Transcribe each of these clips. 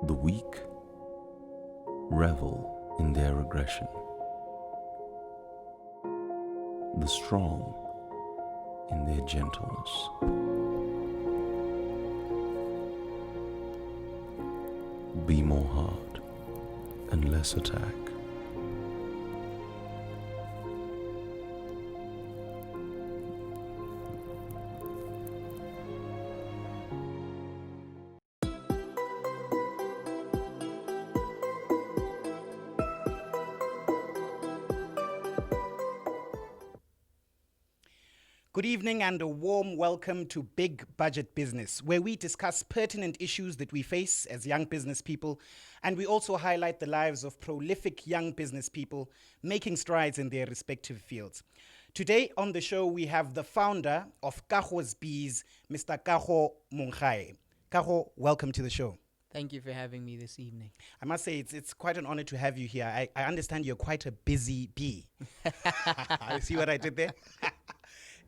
The weak revel in their aggression. The strong in their gentleness. Be more hard and less attack. Good evening and a warm welcome to Big Budget Business, where we discuss pertinent issues that we face as young business people, and we also highlight the lives of prolific young business people making strides in their respective fields. Today on the show, we have the founder of Kago's Bees, Mr. Kago Monggae. Kago, welcome to the show. Thank you for having me this evening. I must say, it's quite an honor to have you here. I understand you're quite a busy bee. See what I did there?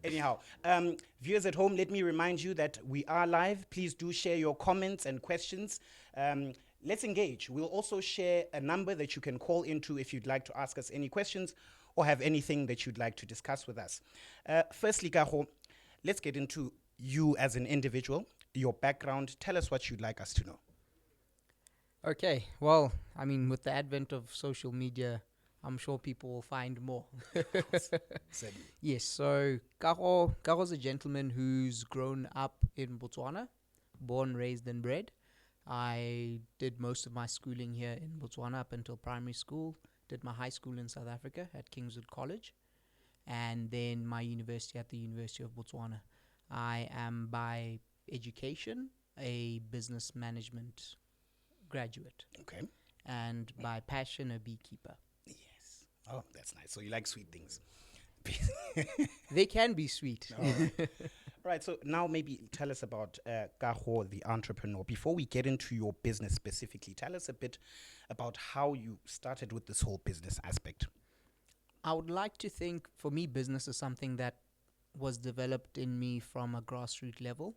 Anyhow, viewers at home, let me remind you that we are live. Please do share your comments and questions. Let's engage. We'll also share a number that you can call into if you'd like to ask us any questions or have anything that you'd like to discuss with us. Firstly, Kago, let's get into you as an individual, your background. Tell us what you'd like us to know. Okay, well, I mean, with the advent of social media, I'm sure people will find more. Yes, so Kago's a gentleman who's grown up in Botswana, born, raised, and bred. I did most of my schooling here in Botswana up until primary school, did my high school in South Africa at Kingswood College, and then my university at the University of Botswana. I am by education a business management graduate. Okay. And by passion a beekeeper. Oh, that's nice. So you like sweet things. They can be sweet. Right. So now maybe tell us about Kago, the entrepreneur. Before we get into your business specifically, tell us a bit about how you started with this whole business aspect. I would like to think, for me, business is something that was developed in me from a grassroots level.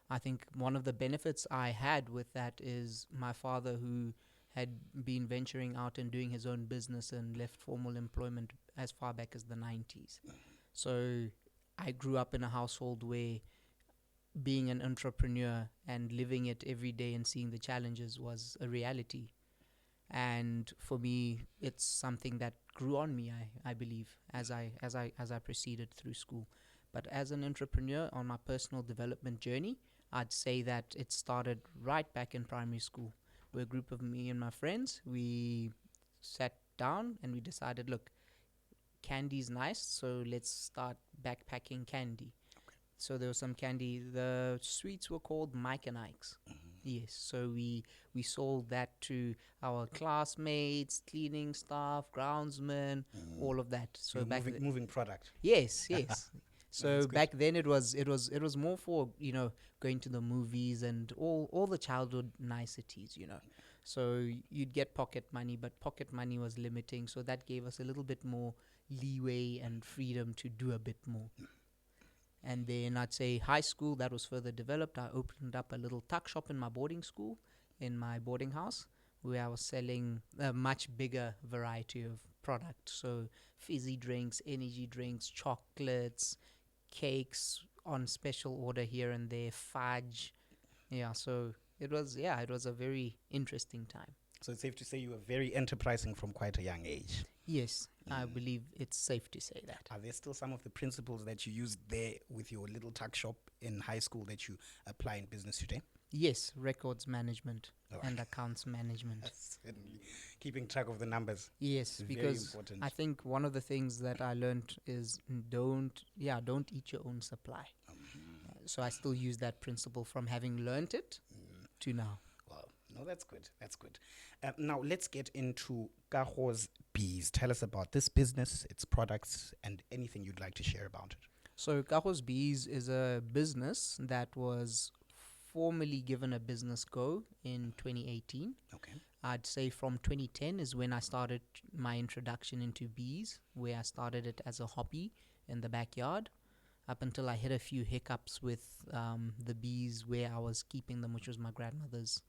I think one of the benefits I had with that is my father, who had been venturing out and doing his own business and left formal employment as far back as the 90s. So I grew up in a household where being an entrepreneur and living it every day and seeing the challenges was a reality. And for me, it's something that grew on me, I believe, as I proceeded through school. But as an entrepreneur on my personal development journey, I'd say that it started right back in primary school. We're a group of me and my friends. We sat down and we decided, look, candy's nice, so let's start backpacking candy. Okay. So there was some candy. The sweets were called Mike and Ike's. Mm-hmm. Yes, so we sold that to our classmates, cleaning staff, groundsmen, all of that. So you're back moving product. Yes. So back then it was more for, going to the movies and all the childhood niceties, So you'd get pocket money, but pocket money was limiting, so that gave us a little bit more leeway and freedom to do a bit more. And then I'd say high school, that was further developed. I opened up a little tuck shop in my boarding school, in my boarding house, where I was selling a much bigger variety of products. So fizzy drinks, energy drinks, chocolates, cakes on special order here and there, fudge. Yeah, so it was a very interesting time. So it's safe to say you were very enterprising from quite a young age. Yes, I believe it's safe to say that. Are there still some of the principles that you used there with your little tuck shop in high school that you apply in business today? Yes, records management and accounts management. Certainly. Keeping track of the numbers. Yes, because I think one of the things that I learned is don't eat your own supply. So I still use that principle from having learned it to now. Wow. No, that's good. That's good. Now let's get into Kago's Bees. Tell us about this business, its products, and anything you'd like to share about it. So Kago's Bees is a business that was formally given a business go in 2018. Okay. I'd say from 2010 is when I started my introduction into bees, where I started it as a hobby in the backyard, up until I hit a few hiccups with the bees where I was keeping them, which was my grandmother's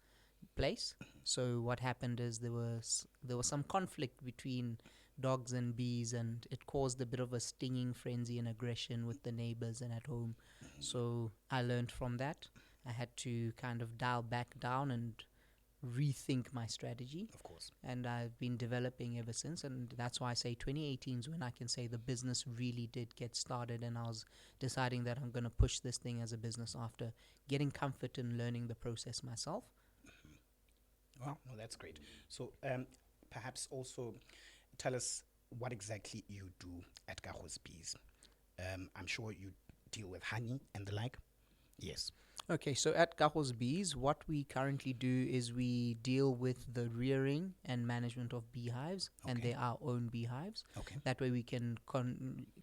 place. So what happened is there was some conflict between dogs and bees, and it caused a bit of a stinging frenzy and aggression with the neighbors and at home. So I learned from that. I had to kind of dial back down and rethink my strategy, Of course. and I've been developing ever since. And that's why I say 2018 is when I can say the business really did get started, and I was deciding that I'm going to push this thing as a business after getting comfort in learning the process myself. Wow, no, that's great. So perhaps also tell us what exactly you do at Kagos Bees. I'm sure you deal with honey and the like. Yes. Okay, so at Kagos Bees, what we currently do is we deal with the rearing and management of beehives, and Okay. they're our own beehives. Okay. That way we can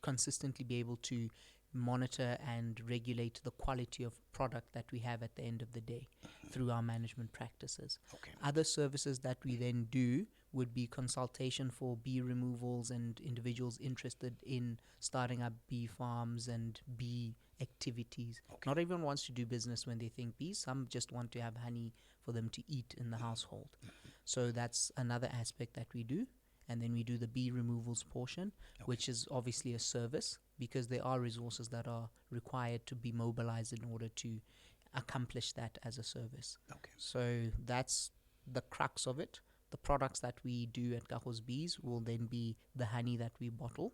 consistently be able to monitor and regulate the quality of product that we have at the end of the day through our management practices. Okay. Other services that we then do would be consultation for bee removals and individuals interested in starting up bee farms and bee activities. Okay. Not everyone wants to do business when they think bees. Some just want to have honey for them to eat in the household. So that's another aspect that we do. And then we do the bee removals portion, which is obviously a service, because there are resources that are required to be mobilized in order to accomplish that as a service. Okay. So that's the crux of it. The products that we do at Kagos Bees will then be the honey that we bottle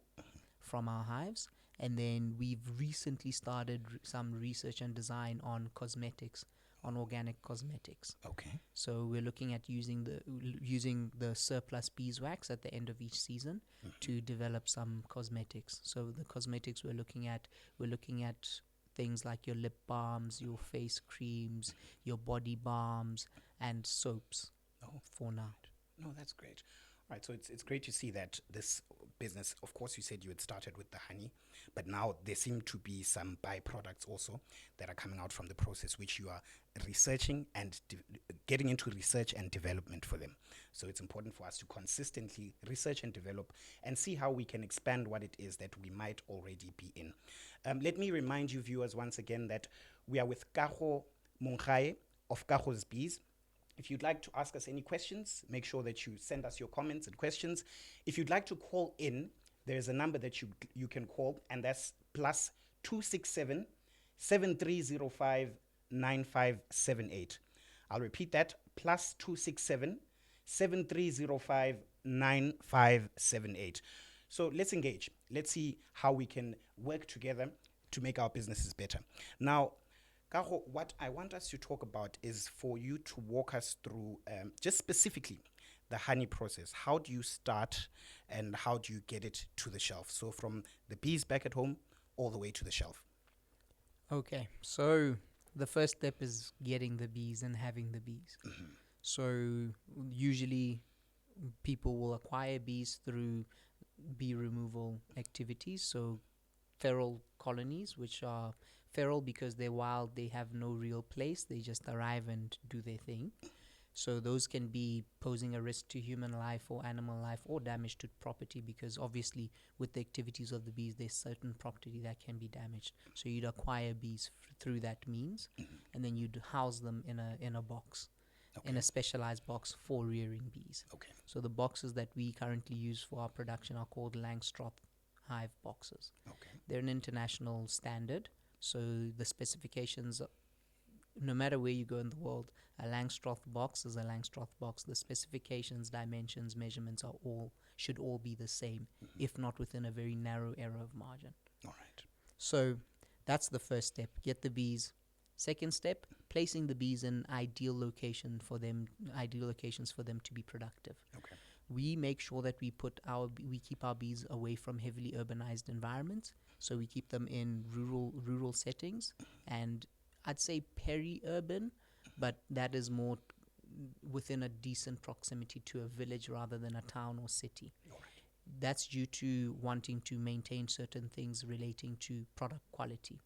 from our hives. And then we've recently started some research and design on cosmetics, on organic cosmetics. Okay. So we're looking at using the surplus beeswax at the end of each season to develop some cosmetics. So the cosmetics we're looking at things like your lip balms, your face creams, your body balms, and soaps. For now. No, that's great. All right, so it's great to see that this business, of course, you said you had started with the honey, but now there seem to be some byproducts also that are coming out from the process, which you are researching and getting into research and development for them. So it's important for us to consistently research and develop and see how we can expand what it is that we might already be in. Let me remind you, viewers, once again, that we are with Kago Monggae of Kagos Bees. If you'd like to ask us any questions, make sure that you send us your comments and questions. If you'd like to call in, there is a number that you can call, and that's plus 267 7305 9578. I'll repeat that, plus 267 7305 9578. So let's engage. Let's see how we can work together to make our businesses better. Now, Kago, what I want us to talk about is for you to walk us through just specifically the honey process. How do you start and how do you get it to the shelf? So from the bees back at home all the way to the shelf. Okay, so the first step is getting the bees and having the bees. So usually people will acquire bees through bee removal activities. So feral colonies, which are feral because they're wild, they have no real place, they just arrive and do their thing. So those can be posing a risk to human life or animal life or damage to property, because obviously with the activities of the bees there's certain property that can be damaged. So you'd acquire bees through that means, and then you'd house them in a box, in a specialized box for rearing bees. Okay. So the boxes that we currently use for our production are called Langstroth hive boxes. Okay. They're an international standard. So the specifications, no matter where you go in the world, a Langstroth box is a Langstroth box. The specifications, dimensions, measurements should all be the same, if not within a very narrow error of margin. All right. So that's the first step. Get the bees. Second step, placing the bees in ideal locations for them to be productive. Okay. We make sure that we keep our bees away from heavily urbanized environments. So we keep them in rural settings, and I'd say peri-urban, but that is more within a decent proximity to a village rather than a town or city. All right. That's due to wanting to maintain certain things relating to product quality.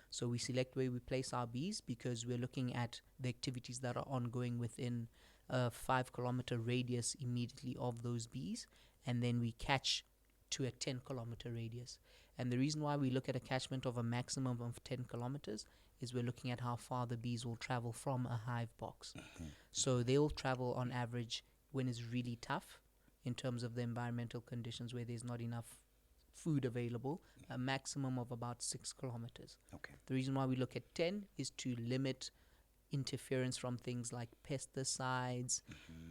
So we select where we place our bees because we're looking at the activities that are ongoing within a 5-kilometer radius immediately of those bees, and then we catch to a 10-kilometer radius. And the reason why we look at a catchment of a maximum of 10 kilometers is we're looking at how far the bees will travel from a hive box. So they'll travel on average when it's really tough in terms of the environmental conditions where there's not enough food available, a maximum of about 6 kilometers. Okay. The reason why we look at 10 is to limit interference from things like pesticides,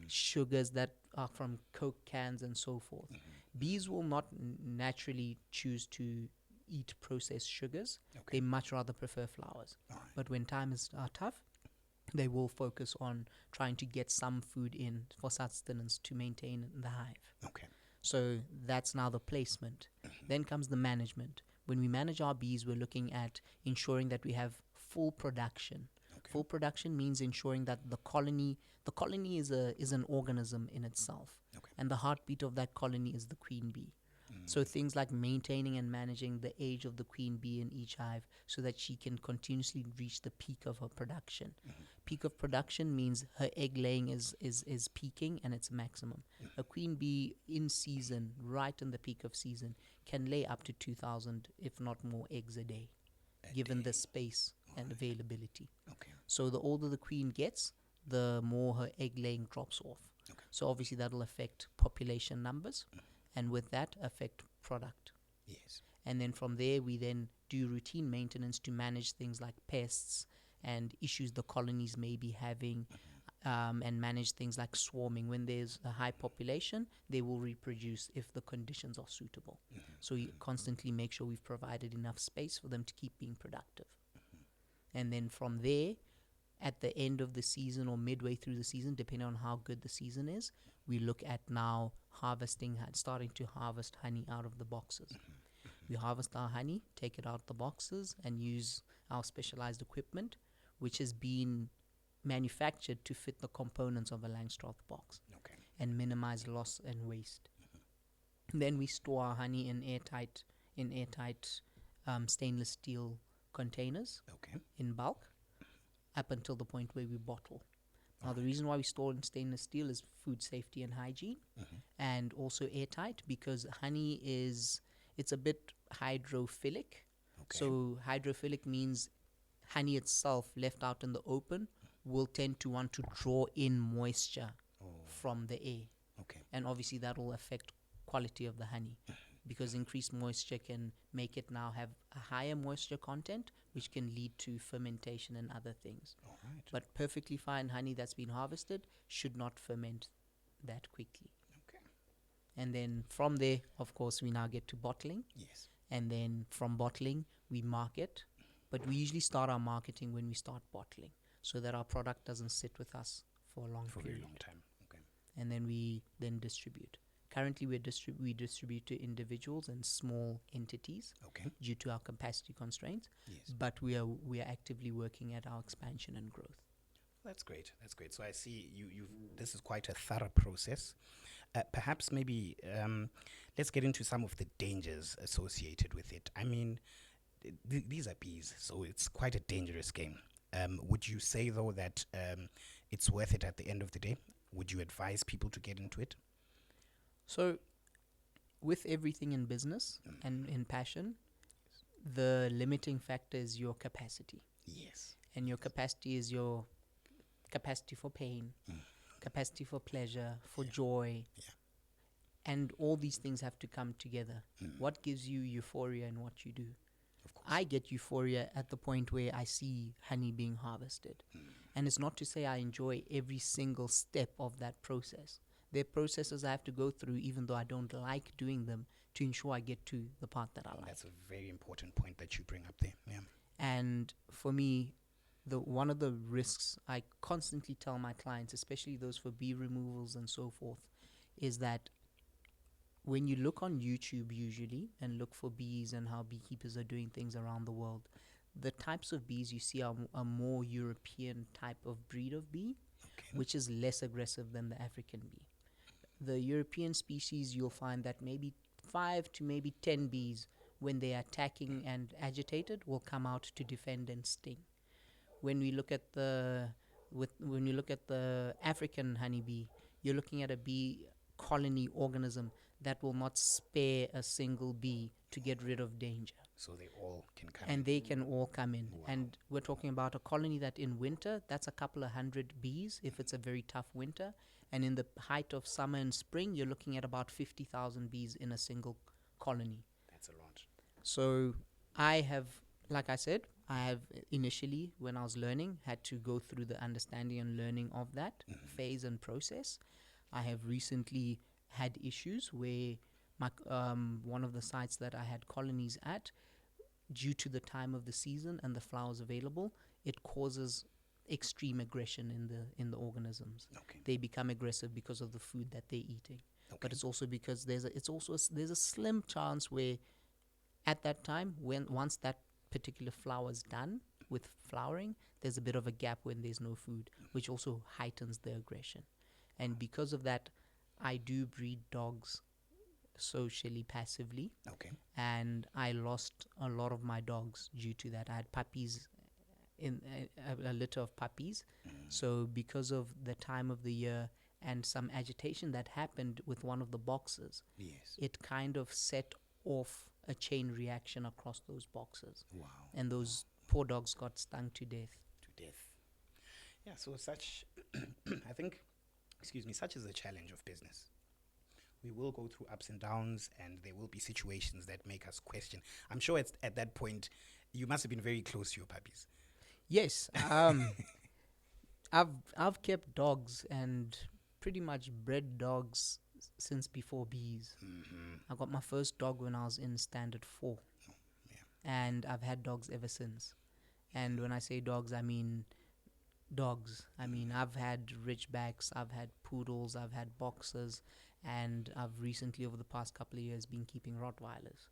sugars that are from Coke cans and so forth. Bees will not naturally choose to eat processed sugars. They much rather prefer flowers. But when times are tough, they will focus on trying to get some food in for sustenance to maintain the hive. Okay. So that's now the placement. Then comes the management. When we manage our bees, we're looking at ensuring that we have full production. Full production means ensuring that the colony is an organism in itself. And the heartbeat of that colony is the queen bee. So things like maintaining and managing the age of the queen bee in each hive so that she can continuously reach the peak of her production. Peak of production means her egg laying is peaking and it's maximum. A queen bee in season, right in the peak of season, can lay up to 2,000, if not more, eggs a day, given the space and availability. So the older the queen gets, the more her egg laying drops off. So obviously that'll affect population numbers, and with that affect product. Yes. And then from there, we then do routine maintenance to manage things like pests and issues the colonies may be having, and manage things like swarming. When there's a high population, they will reproduce if the conditions are suitable. So we constantly make sure we've provided enough space for them to keep being productive. And then from there, at the end of the season or midway through the season, depending on how good the season is, we look at now starting to harvest honey out of the boxes. We harvest our honey, take it out the boxes, and use our specialized equipment, which has been manufactured to fit the components of a Langstroth box and minimize loss and waste. Then we store our honey in airtight stainless steel containers in bulk up until the point where we bottle. Now, the reason why we store in stainless steel is food safety and hygiene, and also airtight, because honey it's a bit hydrophilic. So hydrophilic means honey itself left out in the open will tend to want to draw in moisture from the air. And obviously that will affect quality of the honey, because increased moisture can make it now have a higher moisture content, which can lead to fermentation and other things. But perfectly fine honey that's been harvested should not ferment that quickly. And then from there, of course, we now get to bottling. And then from bottling, we market. But we usually start our marketing when we start bottling, so that our product doesn't sit with us for a long period. For a very long time. And then we then distribute. Currently, we distribute to individuals and small entities due to our capacity constraints. But we are actively working at our expansion and growth. That's great. So I see this is quite a thorough process. Perhaps maybe let's get into some of the dangers associated with it. I mean, these are bees, so it's quite a dangerous game. Would you say, though, that it's worth it at the end of the day? Would you advise people to get into it? So, with everything in business and in passion, the limiting factor is your capacity. And your capacity is your capacity for pain, capacity for pleasure, for joy. And all these things have to come together. What gives you euphoria in what you do? I get euphoria at the point where I see honey being harvested. And it's not to say I enjoy every single step of that process. There are processes I have to go through, even though I don't like doing them, to ensure I get to the part that I like. That's a very important point that you bring up there. And for me, one of the risks I constantly tell my clients, especially those for bee removals and so forth, is that when you look on YouTube usually and look for bees and how beekeepers are doing things around the world, the types of bees you see are a more European type of breed of bee, which is less aggressive than the African bee. The European species, you'll find that maybe 5 to maybe 10 bees, when they are attacking and agitated, will come out to defend and sting. When we look at the African honeybee, you're looking at a bee colony organism that will not spare a single bee to get rid of danger. So they all can come. And they can all come in. Wow. And we're talking about a colony that in winter, that's a couple of hundred bees if it's a very tough winter. And in the height of summer and spring, you're looking at about 50,000 bees in a single colony. That's a lot. So I have, like I said, I have initially, when I was learning, had to go through the understanding and learning of that phase and process. I have recently had issues where my one of the sites that I had colonies at, due to the time of the season and the flowers available, it causes extreme aggression in the organisms. Okay. They become aggressive because of the food that they're eating. Okay. But it's also because there's a slim chance where at that time, once that particular flower is done with flowering, there's a bit of a gap when there's no food, which also heightens the aggression. And because of that, I do breed dogs socially, passively. Okay. And I lost a lot of my dogs due to that. I had puppies, in a litter of puppies. So because of the time of the year and some agitation that happened with one of the boxes, Yes. it kind of set off a chain reaction across those boxes. Wow. And those poor dogs got stung to death. To death. Yeah, so such, I think, such is the challenge of business. We will go through ups and downs, and there will be situations that make us question. I'm sure it's at that point, you must have been very close to your puppies. Yes. I've kept dogs and pretty much bred dogs since before bees. I got my first dog when I was in standard 4. And I've had dogs ever since. And when I say dogs, I mean dogs. I mean, I've had Ridgebacks, I've had poodles, I've had boxers, and I've recently, over the past couple of years, been keeping Rottweilers.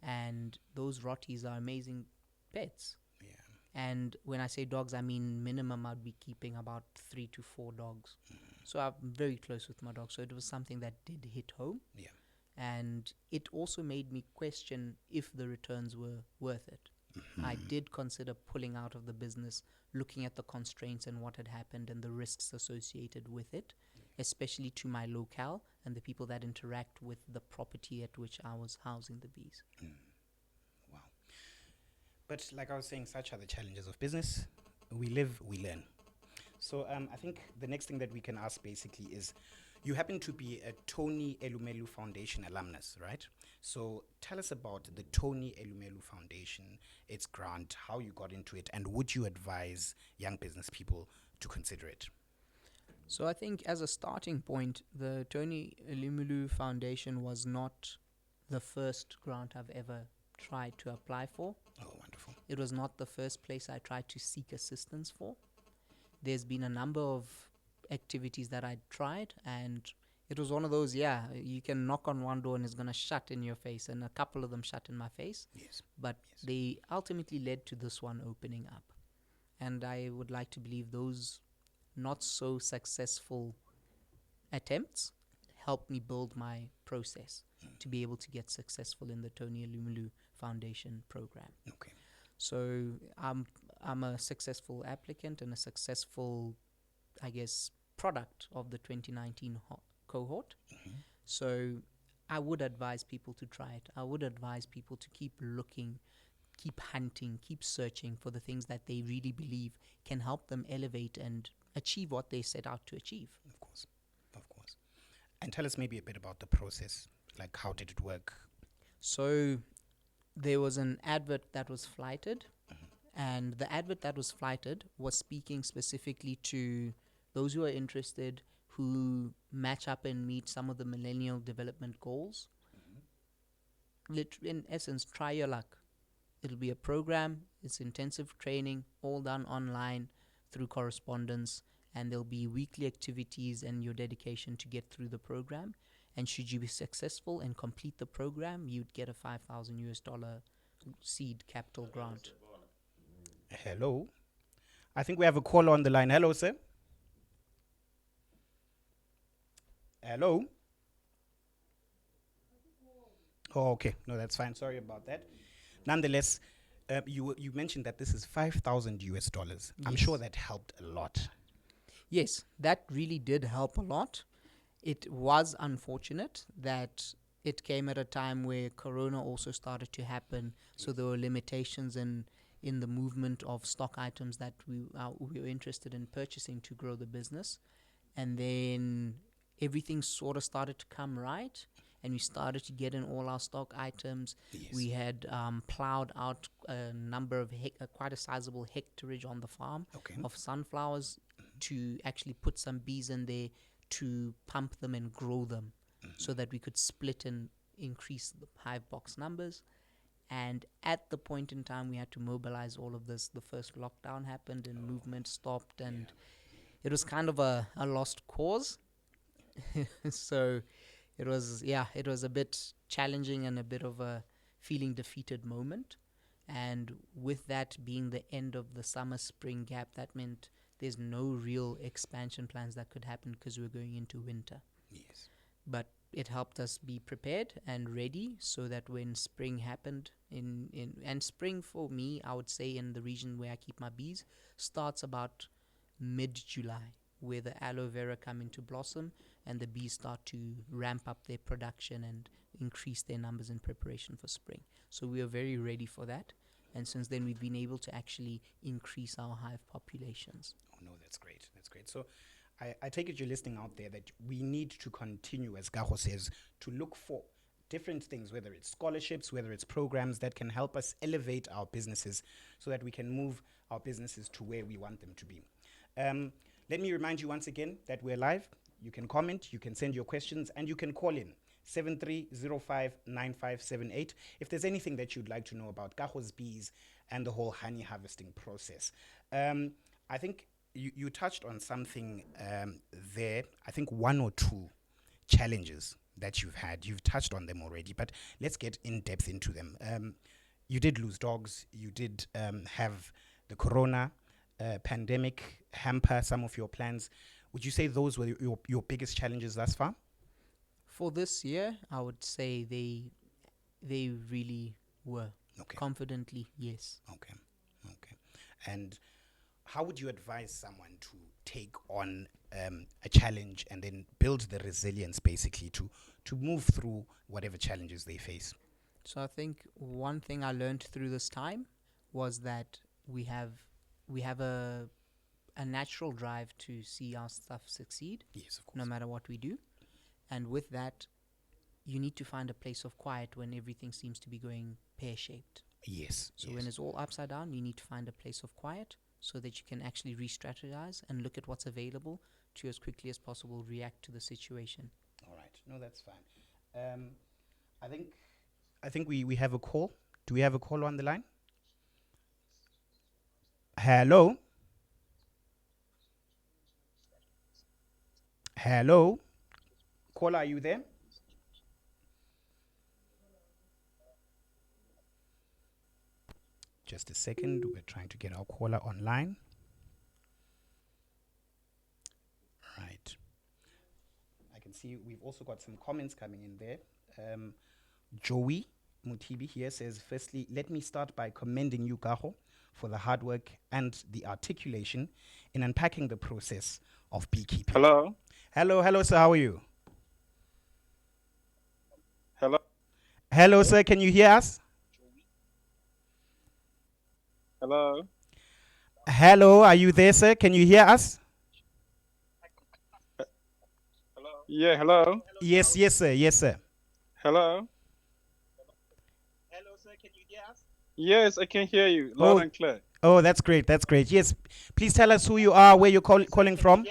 And those Rotties are amazing pets. Yeah. And when I say dogs, I mean minimum I'd be keeping about 3 to 4 dogs. So I'm very close with my dog. So it was something that did hit home. Yeah. And it also made me question if the returns were worth it. I did consider pulling out of the business, looking at the constraints and what had happened and the risks associated with it, especially to my locale and the people that interact with the property at which I was housing the bees. Wow. But like I was saying, such are the challenges of business. We live, we learn. So I think the next thing that we can ask basically is, you happen to be a Tony Elumelu Foundation alumnus, right? So tell us about the Tony Elumelu Foundation, its grant, how you got into it, and would you advise young business people to consider it? So I think as a starting point, the Tony Elumelu Foundation was not the first grant I've ever tried to apply for. Oh, wonderful. It was not the first place I tried to seek assistance for. There's been a number of activities that I tried, and it was one of those, you can knock on one door and it's going to shut in your face, and a couple of them shut in my face. Yes. But they ultimately led to this one opening up. And I would like to believe those not so successful attempts helped me build my process to be able to get successful in the Tony Elumelu Foundation program. Okay. So I'm a successful applicant and a successful, I guess, product of the 2019 cohort. So I would advise people to try it. I would advise people to keep looking, keep hunting, keep searching for the things that they really believe can help them elevate and achieve what they set out to achieve. Of course. Of course. And tell us maybe a bit about the process. Like, how did it work? So there was an advert that was flighted, and the advert that was flighted was speaking specifically to those who are interested, who match up and meet some of the Millennial Development Goals. In essence, try your luck. It'll be a program, it's intensive training, all done online through correspondence, and there'll be weekly activities and your dedication to get through the program. And should you be successful and complete the program, you'd get a $5,000 seed capital grant. Hello. I think we have a caller on the line. Hello, sir. Hello. Oh, okay. No, that's fine. Sorry about that. Nonetheless, you mentioned that this is $5,000. I'm Yes. sure that helped a lot. Yes, that really did help a lot. It was unfortunate that it came at a time where Corona also started to happen, so there were limitations in the movement of stock items that we were interested in purchasing to grow the business. And then everything sort of started to come right, and we started to get in all our stock items. Yes. We had plowed out a number of quite a sizable hectarage on the farm of sunflowers to actually put some bees in there to pump them and grow them, so that we could split and increase the hive box numbers. And at the point in time we had to mobilize all of this, the first lockdown happened and movement stopped, and it was kind of a lost cause. So it was a bit challenging and a bit of a feeling defeated moment. And with that being the end of the summer-spring gap, that meant there's no real expansion plans that could happen because we're going into winter. Yes. But it helped us be prepared and ready, so that when spring happened, and spring for me, I would say in the region where I keep my bees, starts about mid-July, where the aloe vera come into blossom and the bees start to ramp up their production and increase their numbers in preparation for spring. So we are very ready for that. And since then, we've been able to actually increase our hive populations. Oh, no, that's great. That's great. So I take it you're listening out there that we need to continue, as Kago says, to look for different things, whether it's scholarships, whether it's programs that can help us elevate our businesses so that we can move our businesses to where we want them to be. Let me remind you once again that we're live. You can comment, you can send your questions, and you can call in 73059578 if there's anything that you'd like to know about Kago's bees and the whole honey harvesting process. I think you touched on something there. I think one or two challenges that you've had. You've touched on them already, but let's get in depth into them. You did lose dogs. You did have the corona pandemic hamper some of your plans. Would you say those were your biggest challenges thus far? For this year, I would say they really were. Okay. Confidently, yes. Okay. And how would you advise someone to take on a challenge and then build the resilience, basically, to move through whatever challenges they face? So I think one thing I learned through this time was that we have a natural drive to see our stuff succeed. Yes, of course. No matter what we do. And with that, you need to find a place of quiet when everything seems to be going pear-shaped. Yes. So when it's all upside down, you need to find a place of quiet so that you can actually re-strategize and look at what's available to, as quickly as possible, react to the situation. All right. No, that's fine. I think we have a call. Do we have a call on the line? Hello? Hello? Caller, are you there? Just a second. We're trying to get our caller online. Right. I can see we've also got some comments coming in there. Joey Mutibi here says, firstly, let me start by commending you, Kago, for the hard work and the articulation in unpacking the process of beekeeping. Hello. Hello, sir. How are you? Hello, sir. Can you hear us? Hello. Hello, are you there, sir? Can you hear us? Yeah, hello. Yes, sir. Hello. Hello, sir. Can you hear us? Yes, I can hear you loud and clear. Oh, that's great. Yes, please tell us who you are, where you're calling from.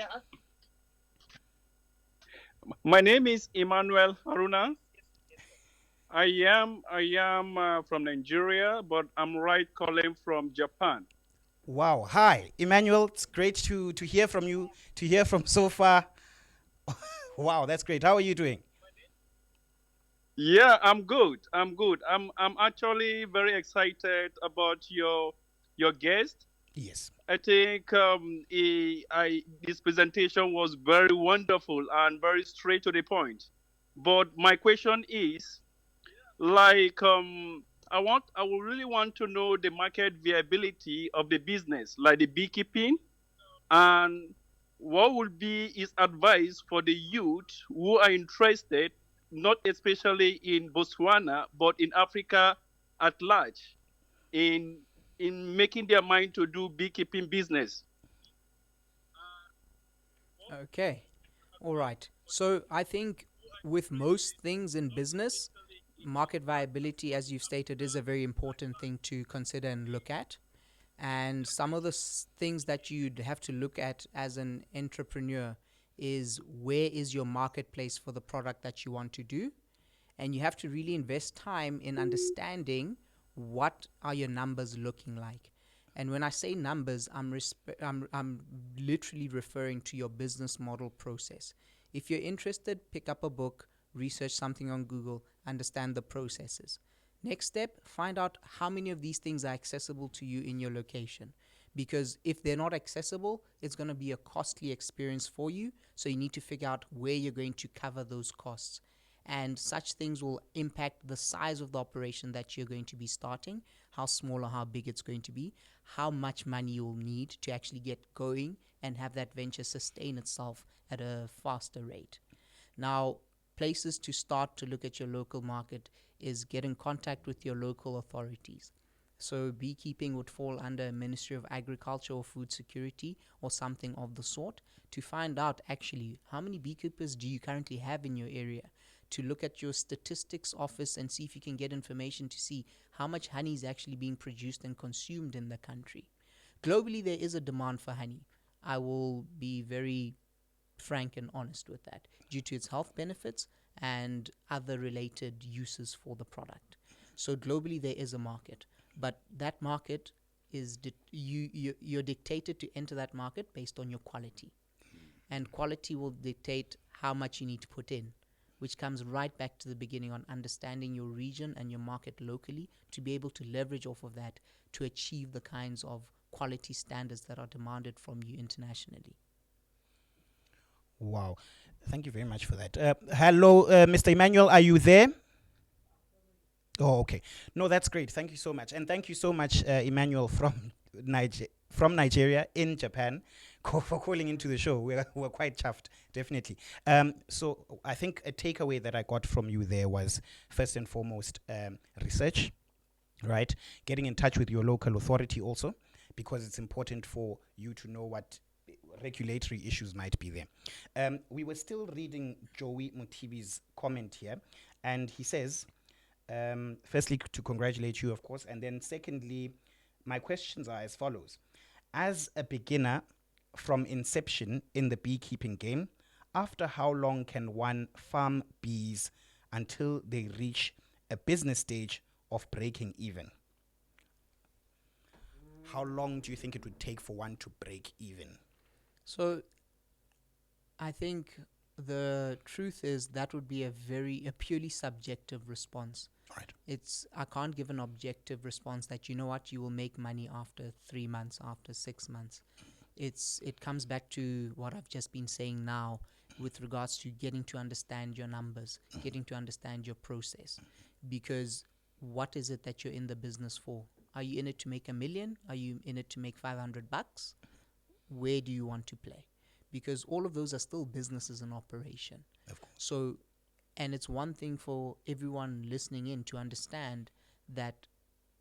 My name is Emmanuel Haruna. I am from Nigeria, but I'm calling from Japan. Wow. Hi, Emmanuel. It's great to hear from you, to hear from so far. Wow, that's great. How are you doing? Yeah, I'm good. I'm actually very excited about your guest. Yes. I think this presentation was very wonderful and very straight to the point. But my question is, I would really want to know the market viability of the business, like the beekeeping, and what would be his advice for the youth who are interested not especially in Botswana, but in Africa at large, in making their mind to do beekeeping business? Okay. All right. So I think with most things in business, market viability, as you've stated, is a very important thing to consider and look at. And some of the things that you'd have to look at as an entrepreneur is where is your marketplace for the product that you want to do? And you have to really invest time in understanding what are your numbers looking like. And when I say numbers, I'm literally referring to your business model process. If you're interested, pick up a book, research something on Google, understand the processes. Next step, find out how many of these things are accessible to you in your location. Because if they're not accessible, it's going to be a costly experience for you. So you need to figure out where you're going to cover those costs. And such things will impact the size of the operation that you're going to be starting, how small or how big it's going to be, how much money you'll need to actually get going and have that venture sustain itself at a faster rate. Now, places to start to look at your local market is get in contact with your local authorities. So beekeeping would fall under Ministry of Agriculture or Food Security or something of the sort, to find out actually how many beekeepers do you currently have in your area, to look at your statistics office and see if you can get information to see how much honey is actually being produced and consumed in the country. Globally, there is a demand for honey. I will be very frank and honest with that, due to its health benefits and other related uses for the product. So globally, there is a market, but that market is you're dictated to enter that market based on your quality, and quality will dictate how much you need to put in, which comes right back to the beginning on understanding your region and your market locally to be able to leverage off of that to achieve the kinds of quality standards that are demanded from you internationally. Wow. Thank you very much for that. Hello, Mr. Emmanuel, are you there? Oh, okay. No, that's great. Thank you so much. And thank you so much, Emmanuel from Nigeria in Japan for calling into the show. We're quite chuffed, definitely. So I think a takeaway that I got from you there was, first and foremost, research, right? Getting in touch with your local authority also, because it's important for you to know what regulatory issues might be there. We were still reading Joey Mutibi's comment here, and he says, firstly, to congratulate you, of course, and then secondly, my questions are as follows. As a beginner from inception in the beekeeping game, after how long can one farm bees until they reach a business stage of breaking even? How long do you think it would take for one to break even? So I think the truth is that would be a purely subjective response. Right. I can't give an objective response that, you know what, you will make money after 3 months, after 6 months. It comes back to what I've just been saying now with regards to getting to understand your numbers, getting to understand your process. Because what is it that you're in the business for? Are you in it to make $1 million? Are you in it to make $500? Where do you want to play? Because all of those are still businesses in operation. Of course. So, and it's one thing for everyone listening in to understand that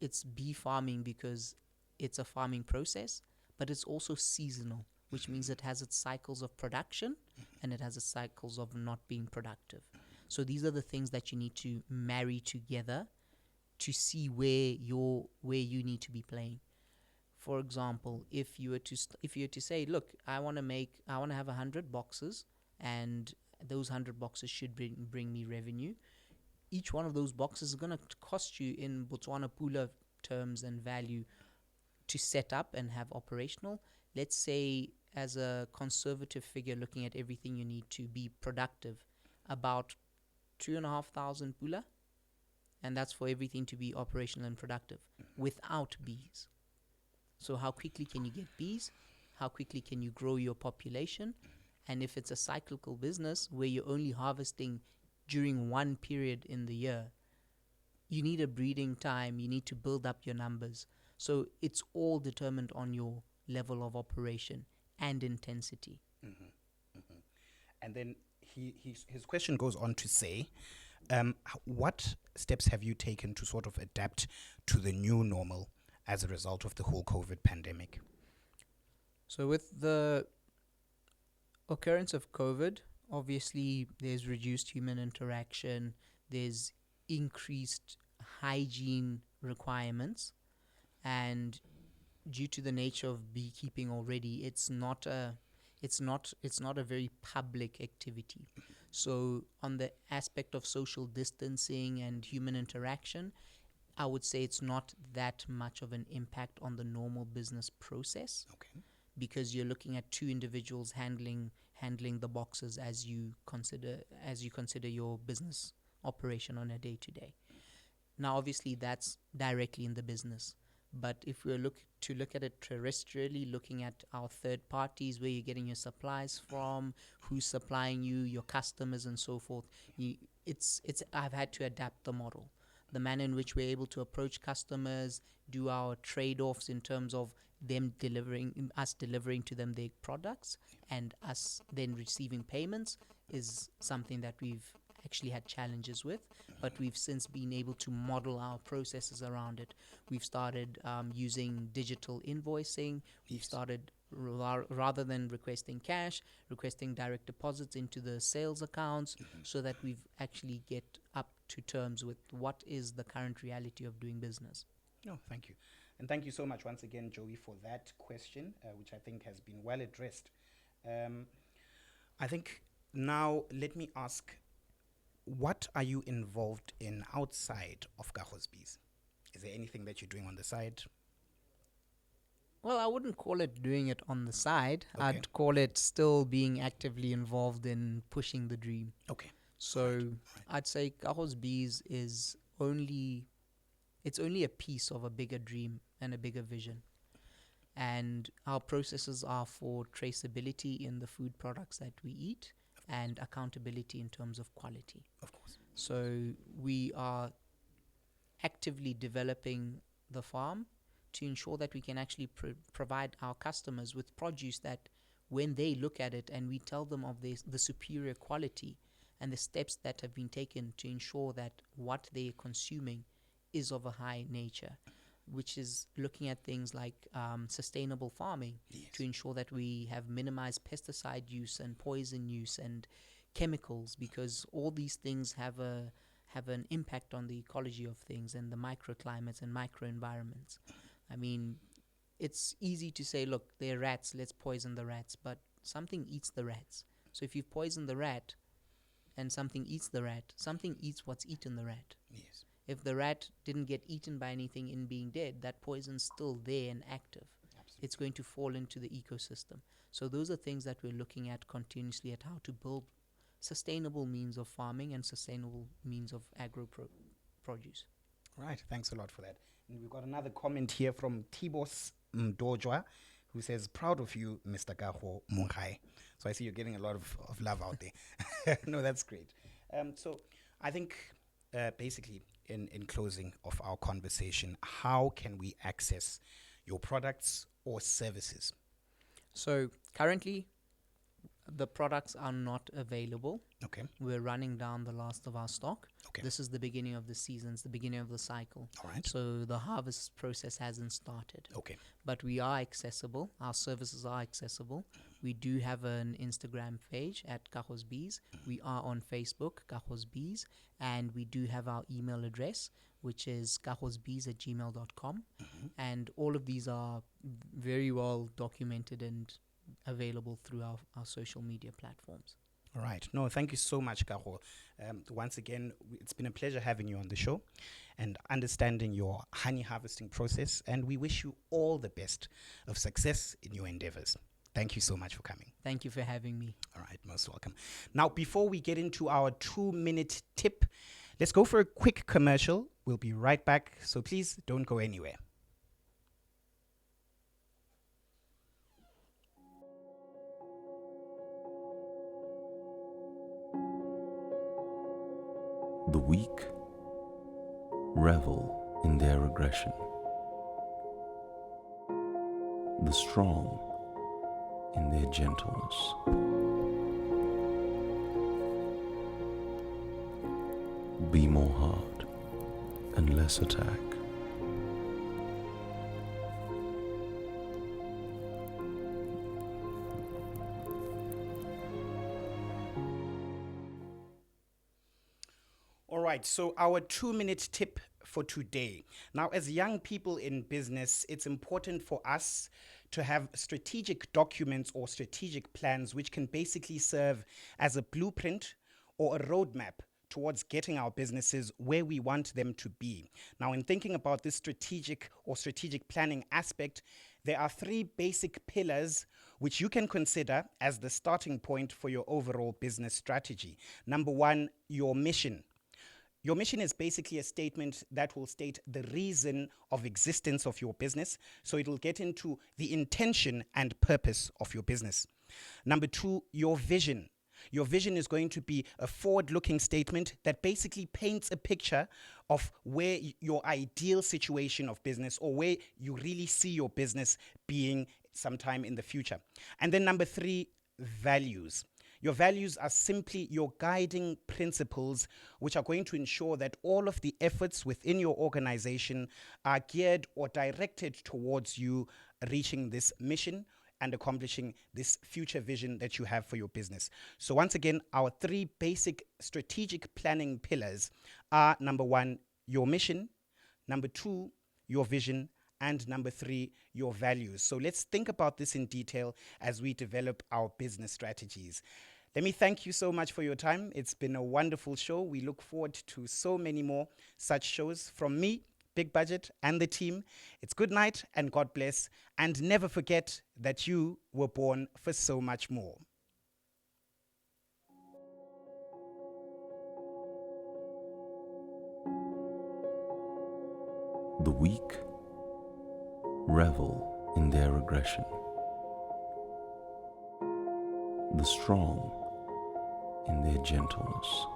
it's bee farming because it's a farming process, but it's also seasonal, which means it has its cycles of production and it has its cycles of not being productive. So these are the things that you need to marry together to see where you need to be playing. For example, if you were to say, look, I want to have 100 boxes, and those 100 boxes should bring me revenue. Each one of those boxes is going to cost you in Botswana Pula terms and value to set up and have operational. Let's say, as a conservative figure, looking at everything you need to be productive, about 2,500 Pula, and that's for everything to be operational and productive without bees. So how quickly can you get bees? How quickly can you grow your population? And if it's a cyclical business where you're only harvesting during one period in the year, you need a breeding time, you need to build up your numbers. So it's all determined on your level of operation and intensity. Mm-hmm. Mm-hmm. And then his question goes on to say, what steps have you taken to sort of adapt to the new normal as a result of the whole COVID pandemic? So with the occurrence of COVID, obviously there's reduced human interaction, there's increased hygiene requirements, and due to the nature of beekeeping already, it's not a very public activity. So on the aspect of social distancing and human interaction, I would say it's not that much of an impact on the normal business process. Okay. Because you're looking at two individuals handling the boxes as you consider your business operation on a day-to-day. Now, obviously, that's directly in the business. But if we look at it terrestrially, looking at our third parties, where you're getting your supplies from, who's supplying you, your customers, and so forth, I've had to adapt the model. The manner in which we're able to approach customers, do our trade-offs in terms of us delivering to them their products, and us then receiving payments, is something that we've actually had challenges with, but we've since been able to model our processes around it. We've started using digital invoicing. We've started, rather than requesting cash, requesting direct deposits into the sales accounts, so that we've actually get up to terms with what is the current reality of doing business. No, thank you. And thank you so much once again, Joey, for that question, which I think has been well addressed. I think now let me ask, what are you involved in outside of Kagos Bees? Is there anything that you're doing on the side? Well, I wouldn't call it doing it on the side. Okay. I'd call it still being actively involved in pushing the dream. Okay. So Right. I'd say Kagos Bees is only a piece of a bigger dream and a bigger vision. And our processes are for traceability in the food products that we eat and accountability in terms of quality. Of course. So we are actively developing the farm to ensure that we can actually provide our customers with produce that when they look at it and we tell them of the superior quality and the steps that have been taken to ensure that what they're consuming is of a high nature, which is looking at things like sustainable farming, Yes. to ensure that we have minimized pesticide use and poison use and chemicals, because all these things have an impact on the ecology of things and the microclimates and microenvironments. I mean, it's easy to say, look, they're rats, let's poison the rats, but something eats the rats. So if you poison the rat and something eats the rat, something eats what's eaten the rat. Yes. If the rat didn't get eaten by anything in being dead, that poison's still there and active. Absolutely. It's going to fall into the ecosystem. So those are things that we're looking at continuously, at how to build sustainable means of farming and sustainable means of produce. Right. Thanks a lot for that. And we've got another comment here from Tibos Mdojwa, who says, proud of you, Mr. Kago Monggae. So I see you're getting a lot of love out there. No, that's great. So I think basically in closing of our conversation, how can we access your products or services? So currently, the products are not available. Okay. We're running down the last of our stock. Okay. This is the beginning of the season, it's the beginning of the cycle. All right. So the harvest process hasn't started. Okay. But we are accessible. Our services are accessible. We do have an Instagram page at Kagos Bees. We are on Facebook, Kagos Bees. And we do have our email address, which is kagosbees@gmail.com. And all of these are very well documented and available through our social media platforms. All right. No, thank you so much, Kago. Once again, it's been a pleasure having you on the show and understanding your honey harvesting process. And we wish you all the best of success in your endeavors. Thank you so much for coming. Thank you for having me. All right, most welcome. Now, before we get into our 2-minute tip, let's go for a quick commercial. We'll be right back, so please don't go anywhere. The weak revel in their aggression. The strong in their gentleness. Be more heart and less attack. All right, so our 2-minute tip for today. Now, as young people in business, it's important for us to have strategic documents or strategic plans which can basically serve as a blueprint or a roadmap towards getting our businesses where we want them to be. Now, in thinking about this strategic planning aspect, there are 3 basic pillars which you can consider as the starting point for your overall business strategy. Number 1, your mission. Your mission is basically a statement that will state the reason of existence of your business. So it will get into the intention and purpose of your business. Number 2, your vision. Your vision is going to be a forward-looking statement that basically paints a picture of where your ideal situation of business or where you really see your business being sometime in the future. And then number 3, values. Your values are simply your guiding principles, which are going to ensure that all of the efforts within your organization are geared or directed towards you reaching this mission and accomplishing this future vision that you have for your business. So once again, our 3 basic strategic planning pillars are: number 1, your mission; number 2, your vision; and number 3, your values. So let's think about this in detail as we develop our business strategies. Let me thank you so much for your time. It's been a wonderful show. We look forward to so many more such shows from me, Big Budget, and the team. It's good night and God bless. And never forget that you were born for so much more. The weak revel in their aggression. The strong in their gentleness.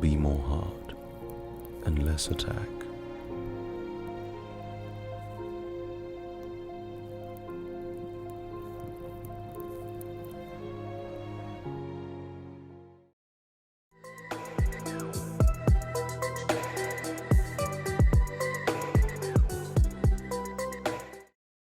Be more heart and less attack.